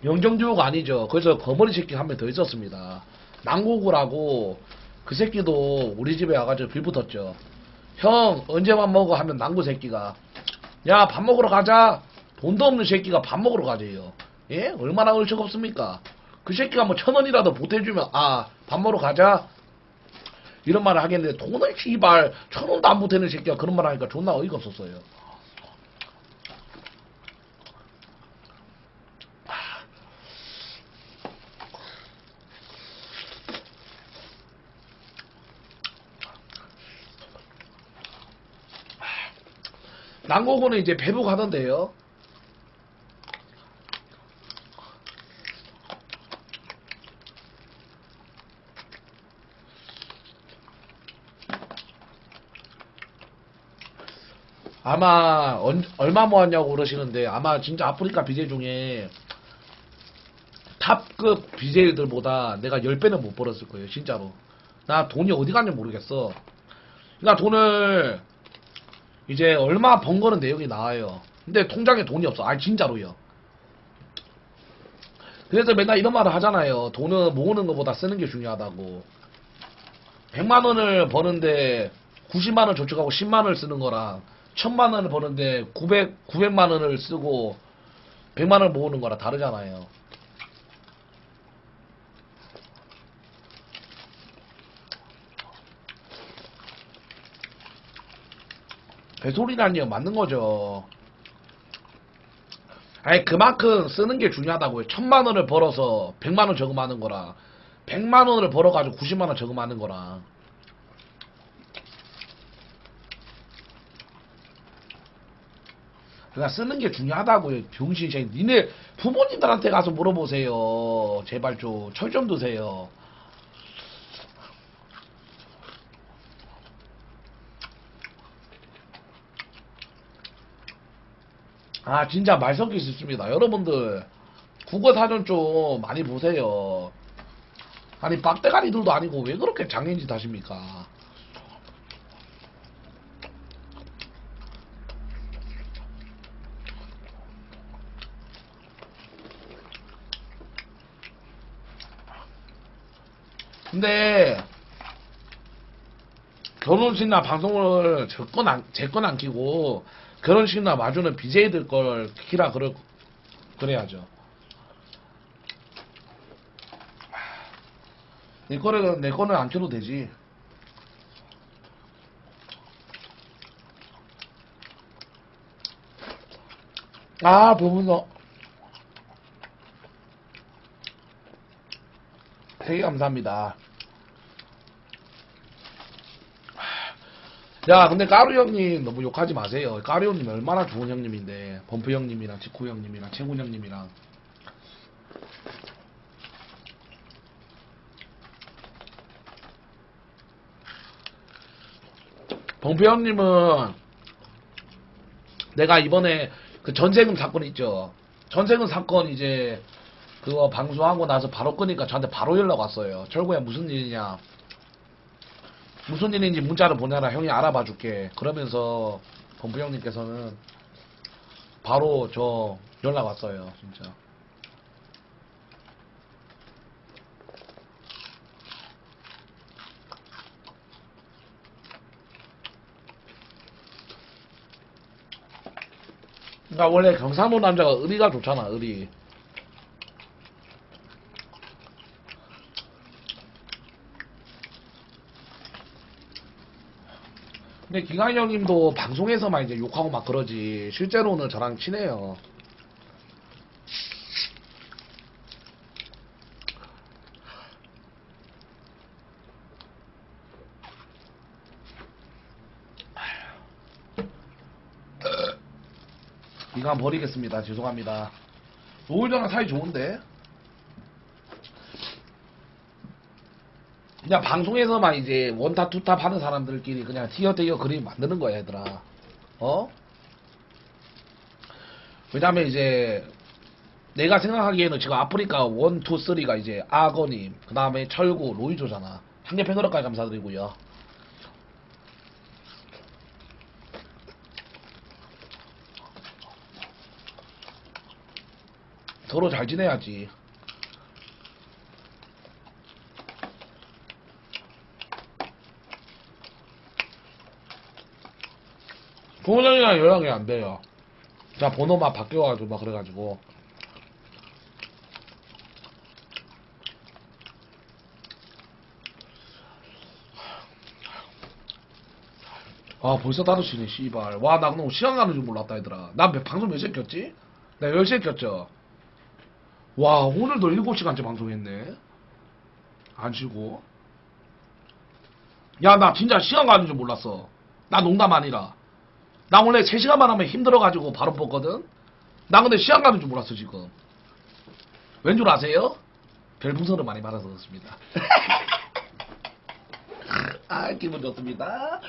영정교육 아니죠. 그래서 거머리 새끼 한 명 더 있었습니다. 남구구라고 그 새끼도 우리 집에 와가지고 빌붙었죠. 형 언제 밥 먹어 하면 남구 새끼가 야 밥 먹으러 가자. 돈도 없는 새끼가 밥 먹으러 가재요. 예? 얼마나 얼척 없습니까? 그 새끼가 뭐 1,000원이라도 보태주면 아 밥 먹으러 가자 이런 말을 하겠는데 돈을 씨발 1,000원도 안 보태는 새끼가 그런 말 하니까 존나 어이가 없었어요. 남고구는 이제 배북하던데요. 아마 얼마 모았냐고 그러시는데 아마 진짜 아프리카 BJ 중에 탑급 BJ들보다 내가 10배는 못 벌었을 거예요. 진짜로. 나 돈이 어디 갔는지 모르겠어. 그러니까 돈을 이제 얼마 번 거는 내용이 나와요. 근데 통장에 돈이 없어. 아 진짜로요. 그래서 맨날 이런 말을 하잖아요. 돈은 모으는 것보다 쓰는 게 중요하다고. 100만 원을 버는데 90만 원 저축하고 10만 원을 쓰는 거랑 1000만 원을 버는데 900만 원을 쓰고 100만 원을 모으는 거랑 다르잖아요. 배소리라니요. 맞는 거죠. 아니 그만큼 쓰는 게 중요하다고요. 1000만 원을 벌어서 100만 원 저금하는 거랑 100만 원을 벌어가지고 90만 원 저금하는 거랑 그러니까 쓰는 게 중요하다고요. 병신이 니네 부모님들한테 가서 물어보세요. 제발 좀 철 좀 드세요. 아 진짜 말 섞일 수 있습니다. 여러분들 국어 사전 좀 많이 보세요. 아니 빡대가리들도 아니고 왜 그렇게 장애인짓 하십니까? 근데 결혼식이나 방송을 제 건 안 키고 결혼식이나 마주는 BJ들 걸 키라 그래야죠. 내 거는 안 켜도 되지. 아, 부분서 되게 감사합니다. 야, 근데 까루 형님 너무 욕하지 마세요. 까루 형님 얼마나 좋은 형님인데. 범프 형님이랑 직구 형님이랑 채군 형님이랑. 범프 형님은 내가 이번에 그 전세금 사건 있죠. 전세금 사건 이제 그거 방송하고 나서 바로 끄니까 저한테 바로 연락 왔어요. 철구야 무슨 일이냐. 무슨 일인지 문자를 보내라. 형이 알아봐 줄게. 그러면서 범프 형님께서는 바로 저 연락 왔어요. 진짜. 그러니까 원래 경상도 남자가 의리가 좋잖아. 의리. 근데 기광 형님도 방송에서만 이제 욕하고 막 그러지 실제로는 저랑 친해요. 기광 버리겠습니다. 죄송합니다. 노을전랑 사이 좋은데 그냥 방송에서만 이제 원탑 투탑 하는 사람들끼리 그냥 티어테이어 그림 만드는 거야 얘들아. 어? 왜냐면 이제 내가 생각하기에는 지금 아프리카 1, 2, 3가 이제 악어님, 그 다음에 철구, 로이조잖아. 한개 팬으로까지 감사드리고요. 서로 잘 지내야지. 부모님이랑 연락이 안 돼요. 자, 번호만 바뀌어가지고 막 그래가지고. 아, 벌써 5시네, 씨발. 와, 나 너무 시간 가는 줄 몰랐다, 얘들아. 나 방송 몇 시에 켰지? 나 10시에 켰죠? 와, 오늘도 7시간째 방송했네. 안 쉬고. 야, 나 진짜 시간 가는 줄 몰랐어. 나 농담 아니라. 나 원래 3시간만 하면 힘들어가지고 바로 뽑거든? 나 근데 시간 가는 줄 몰랐어, 지금. 왠 줄 아세요? 별풍선을 많이 받아서 그렇습니다. 아, 기분 좋습니다.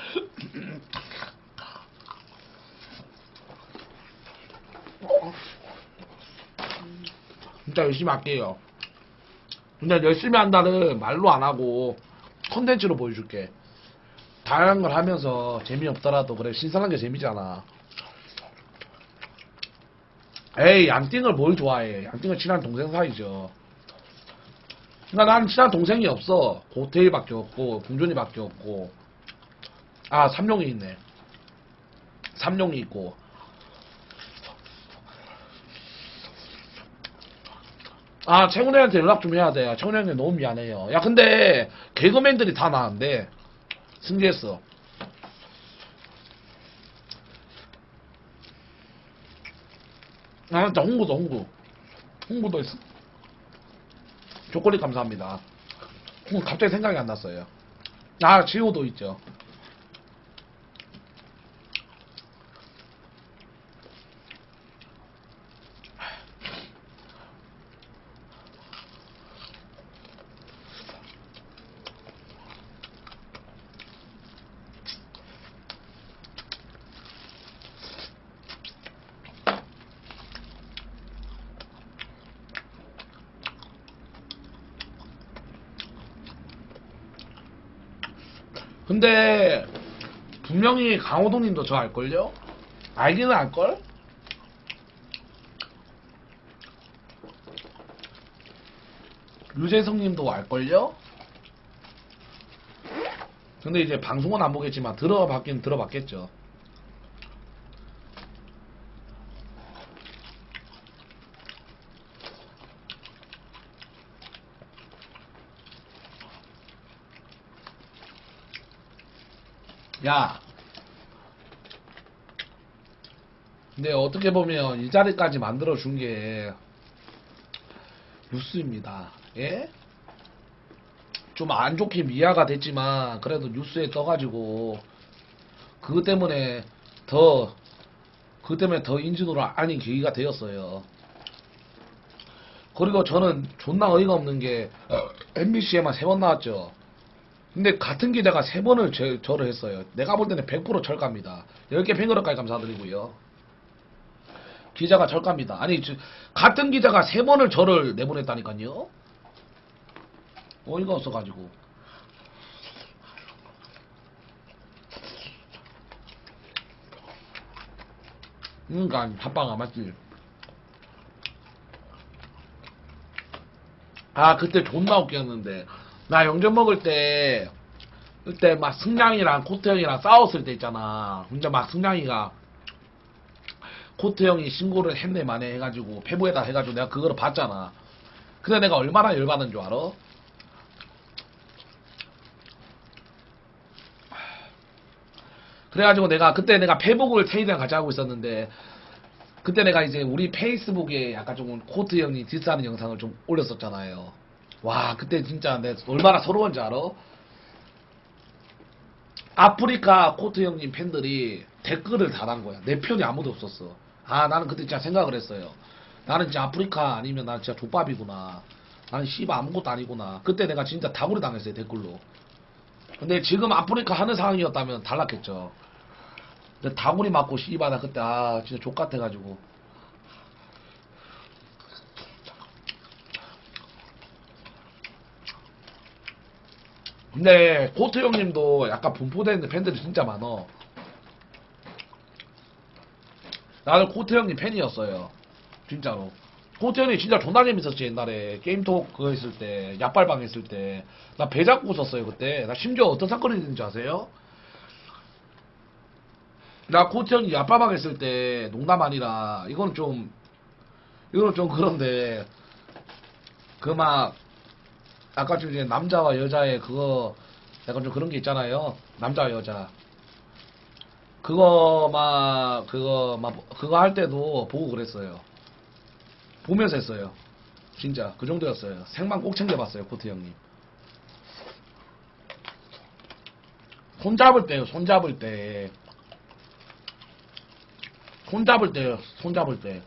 진짜 열심히 할게요. 근데 열심히 한다는 말로 안 하고 컨텐츠로 보여줄게. 다양한 걸 하면서 재미없더라도 그래 신선한 게 재미잖아. 에이 양띵을 뭘 좋아해. 양띵은 친한 동생 사이죠. 그러니까 나는 친한 동생이 없어. 고태일밖에 없고 궁준이밖에 없고. 아 삼룡이 있네. 삼룡이 있고. 아 채훈이한테 연락 좀 해야 돼. 채훈이한테 너무 미안해요. 야 근데 개그맨들이 다 나은데 승리했어. 아, 진짜 홍보도 했어. 초콜릿 감사합니다. 갑자기 생각이 안 났어요. 아, 지호도 있죠. 근데 분명히 강호동님도 저 알걸요? 알기는 알걸? 유재석님도 알걸요? 근데 이제 방송은 안 보겠지만 들어봤긴 들어봤겠죠. 야, 근데 어떻게 보면 이 자리까지 만들어준 게 뉴스입니다. 예? 좀 안 좋게 미화가 됐지만 그래도 뉴스에 떠가지고 그것 때문에 더 인지도를 아닌 계기가 되었어요. 그리고 저는 존나 어이가 없는 게 MBC에만 3번 나왔죠. 근데 같은 기자가 3번을 절을 했어요. 내가 볼 때는 100% 철갑니다. 10개 팬클럽까지 감사드리고요. 기자가 철갑니다. 아니 같은 기자가 3번을 절을 내보냈다니까요. 어이가 없어가지고. 그러니까 합방아 맞지. 아 그때 존나 웃겼는데 나 영전 먹을 때 그때 막 승량이랑 코트 형이랑 싸웠을 때 있잖아. 근데 막 승량이가 코트 형이 신고를 했네 만에 해가지고 페북에다 해가지고 내가 그거를 봤잖아. 근데 내가 얼마나 열받은 줄 알아? 그래가지고 내가 그때 내가 페북을 테이랑 같이 하고 있었는데 그때 내가 이제 우리 페이스북에 약간 좀 코트 형이 디스하는 영상을 좀 올렸었잖아요. 와 그때 진짜 내가 얼마나 서러운지 알아? 아프리카 코트 형님 팬들이 댓글을 달한 거야. 내 편이 아무도 없었어. 아 나는 그때 진짜 생각을 했어요. 나는 진짜 아프리카 아니면 난 진짜 족밥이구나. 나는 씨발 아무것도 아니구나. 그때 내가 진짜 다구리 당했어요 댓글로. 근데 지금 아프리카 하는 상황이었다면 달랐겠죠. 근데 다구리 맞고 씨발 나 그때 아 진짜 족같아가지고. 근데 코트 형님도 약간 분포되는 팬들이 진짜 많어. 나는 코트 형님 팬이었어요. 진짜로. 코트 형님 진짜 존나 재밌었지 옛날에 게임톡 그거 했을 때 약발방 했을 때 나 배 잡고 웃었어요 그때. 나 심지어 어떤 사건이 있는지 아세요? 나 코트 형이 약발방 했을 때 농담 아니라 이거는 좀 그런데 그 막 아까 좀 이제 남자와 여자의 그거 약간 좀 그런 게 있잖아요. 남자와 여자 그거 할 때도 보고 그랬어요. 보면서 했어요. 진짜 그 정도였어요. 생방 꼭 챙겨봤어요 코트 형님. 손잡을 때요. 손잡을 때. 손잡을 때요. 손잡을 때.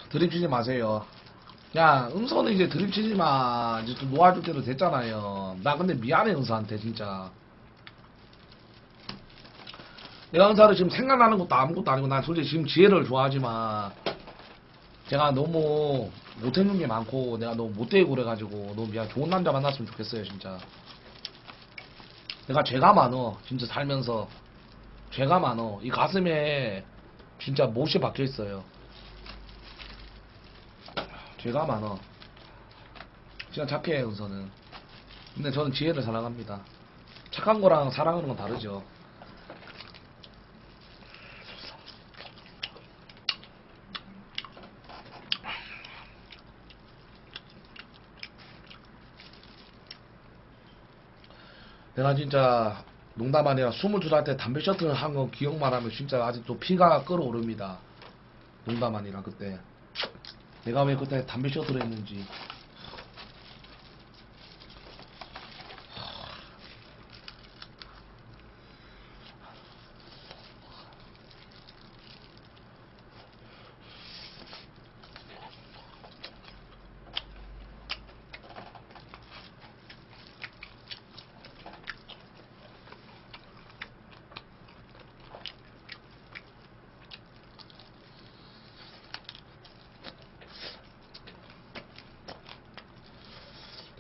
드립 치지 마세요. 야, 은서는 이제 드립 치지 마. 이제 좀 놓아줄 때도 됐잖아요. 나 근데 미안해, 은서한테, 진짜. 내가 은서를 지금 생각나는 것도 아무것도 아니고, 난 솔직히 지금 지혜를 좋아하지만, 제가 너무 못해준 게 많고, 내가 너무 못되고 그래가지고, 너무 미안. 좋은 남자 만났으면 좋겠어요, 진짜. 내가 죄가 많어, 진짜 살면서. 죄가 많어. 이 가슴에 진짜 못이 박혀 있어요. 죄가 많어. 진짜 착해, 은서는. 근데 저는 지혜를 사랑합니다. 착한 거랑 사랑하는 건 다르죠. 내가 진짜 농담 아니라 22살 때 담배 셔틀 한 거 기억만 하면 진짜 아직도 피가 끓어오릅니다. 농담 아니라 그때. 내가 왜 그때 담배 셔틀을 했는지.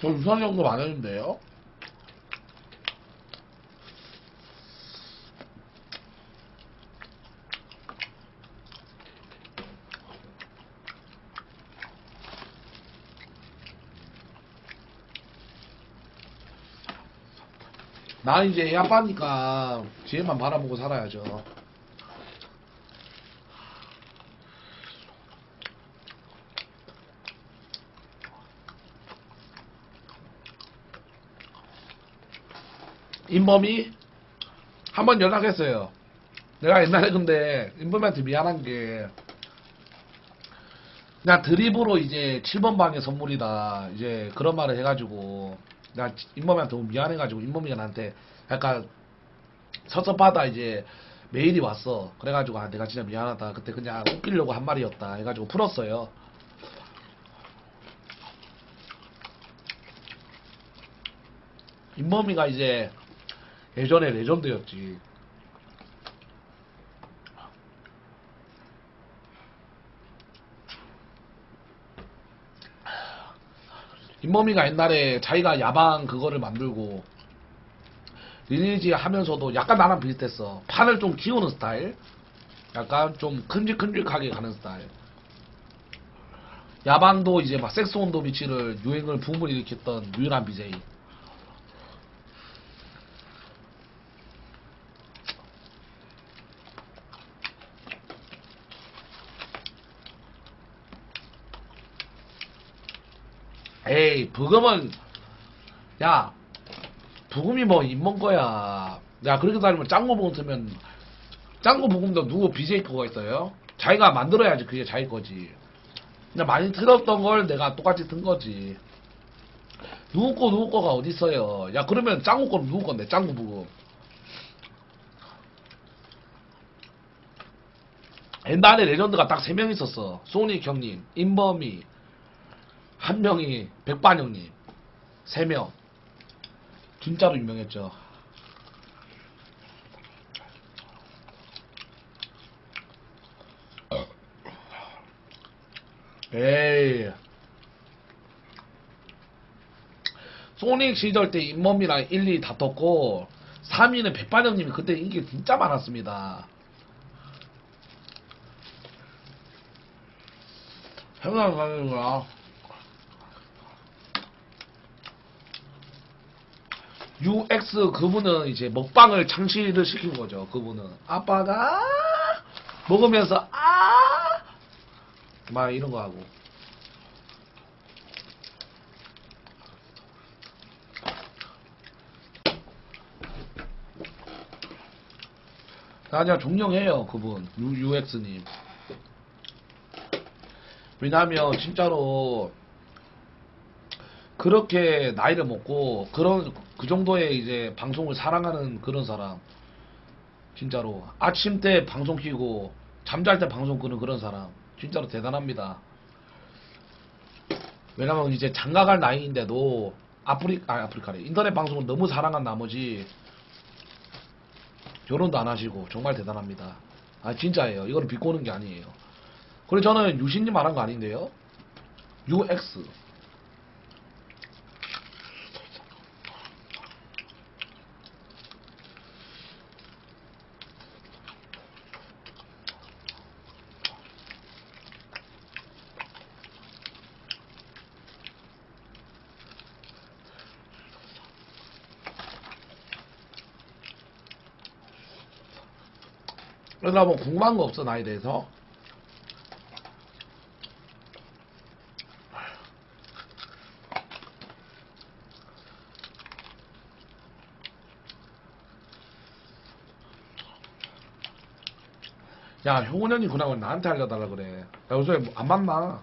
저 유산형도 많았는데요. 나 이제 애 아빠니까 뒤에만 바라보고 살아야죠. 인범이 한 번 연락했어요. 내가 옛날에 근데 인범이한테 미안한 게 그냥 드립으로 이제 7번 방의 선물이다 이제 그런 말을 해가지고 내가 인범이한테 너무 미안해가지고 인범이가 나한테 약간 섭섭하다 이제 메일이 왔어. 그래가지고 아 내가 진짜 미안하다 그때 그냥 웃기려고 한 말이었다 해가지고 풀었어요. 인범이가 이제 예전에 레전드였지. 인범이가 옛날에 자기가 야방 그거를 만들고 리니지 하면서도 약간 나랑 비슷했어. 판을 좀 키우는 스타일. 약간 좀 큼직큼직하게 가는 스타일. 야방도 이제 막 섹스 온도 비치를 유행을 붐을 일으켰던 유일한 BJ. 에이 부금은 야 부금이 뭐 입먼 거야. 야 그렇게 다니면 짱구 부금 틀면 짱구 부금도 누구 BJ 거가 있어요? 자기가 만들어야지 그게 자기 거지. 근데 많이 틀었던 걸 내가 똑같이 튼 거지. 누구 거가 어디 있어요? 야 그러면 짱구 거는 누구 건데 짱구 부금. 옛날에 레전드가 딱 3명 있었어. 소닉 형님, 인범이, 한 명이 백반 형님. 3명. 진짜로 유명했죠. 에이. 소닉 시절 때 인범이랑 1, 2 다퉜고 3위는 백반 형님이 그때 인기 진짜 많았습니다. 생각나는 거야. UX 그분은 이제 먹방을 창시를 시킨 거죠. 그분은 아빠가 먹으면서 막 이런 거 하고. 나 그냥 존경해요 그분 UX님. 왜냐하면 진짜로 그렇게 나이를 먹고 그런 그 정도의 이제 방송을 사랑하는 그런 사람 진짜로 아침 때 방송 키고 잠잘 때 방송 끄는 그런 사람 진짜로 대단합니다. 왜냐면 이제 장가갈 나이인데도 아프리카래 인터넷 방송을 너무 사랑한 나머지 결혼도 안 하시고 정말 대단합니다. 아 진짜예요. 이거는 비꼬는 게 아니에요. 그리고 저는 유신님 말한 거 아닌데요. UX 그러다 뭐 궁금한 거 없어 나에 대해서? 야 효은현이 그나마 나한테 알려달라 그래. 야 요새 안 만나.